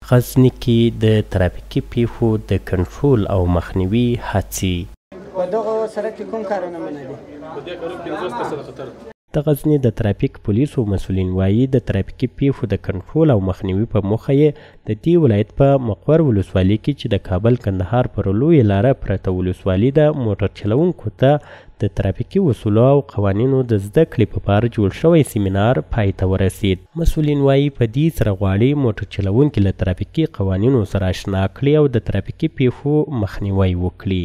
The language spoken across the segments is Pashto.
غزني کې د ترافیکي پیښو د کنټرول او مخنیوي هڅې. په دغه سړک کې کوم کارونه منع دي؟ په دې کارو 50% خطر. د غزني د ترافیک پولیسو مسؤلین وایي د ترافیکي پیښو د کنټرول او مخنیوي په موخه یې د دې ولایت په مقر ولسوالۍ کې چې د کابل کندهار پر لویه لاره پرته ولسوالي د موټر چلوونکو ته د ترافیکي اصولو او قوانینو د زده کړې په پار جوړ شوی سیمینار پای ته ورسید. مسؤلین وایي په دې سره غواړي موټر چلوونکي له ترافیکي قوانینو سره اشنا کړي او د ترافیکي پیښو مخنیوی وکړي.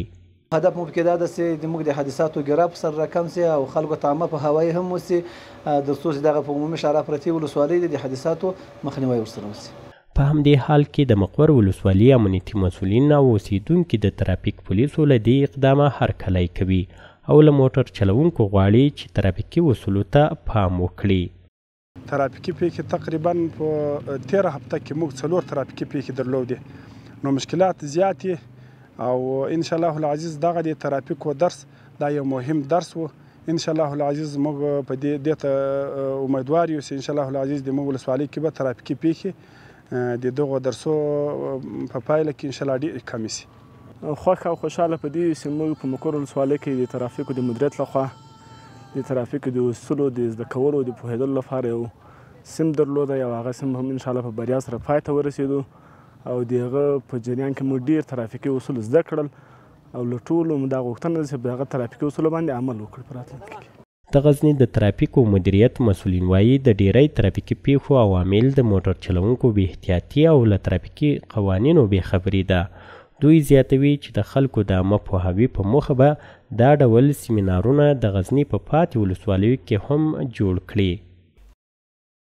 هدف مو پکې دا ده چې موږ د حادثاتو ګراف سره راکم سي او خلکو ته عامه په هوایي هم وسي تر څو چې دغه په عمومي شارع پرتې ولسوالۍ د حادثاتو مخنیوی ورسره وسي. په همدې حال کې د مقر ولسوالۍ امنیتي مسؤلین او اوسیدونکي د ترافیک پولیسو له دې اقدامه هرکلی کوي او له موټر چلوونکو غواړي چې ترافیکي اصولو ته پام وکړي. ترافیکي پیښې تقریبا په 13 هفته کې موږ 4 ترافیکي پیښې درلودې، نو مشکلات زیات او ان شاء الله العزیز دغه د ترافیکو درس دا یو مهم درس و. ان شاء الله العزیز موږ په دې ته امیدوار یو چې ان شاء الله العزیز د موږ ولسوالۍ کې به ترافیکي پیښې د دغو درسو په پایله کې ان شاء الله ډېرې کمې شي. خوښ او خوشحاله په دې چې موږ په مقر ولسوالۍ کې د ترافیکو د مدیریت لخوا د ترافیکو د اصولو د زده کولو د پوهېدلو لپاره یو سیم درلوده او هغه سیم هم ان شاء الله په بریا سره پای ته ورسېدو او دغه په جریان کې موږ ډېر ترافیکي اصول زده کړل او له ټولو مو دا غوښتنه ده چې په هغه ترافیکي اصولو باندې عمل وکړو په راتلونکي کې. د غزني د ترافیکو مدیریت مسؤلین وایي د ډیری ترافیکي پیښو عوامل د موټر چلوونکو بې احتیاطي او له ترافیکي قوانینو بې خبري ده. دوی زیاتوي چې د خلکو د عامه پوهاوي په موخه به دا ډول سیمینارونه د غزني په پاتې ولسوالیو کې هم جوړ کړي.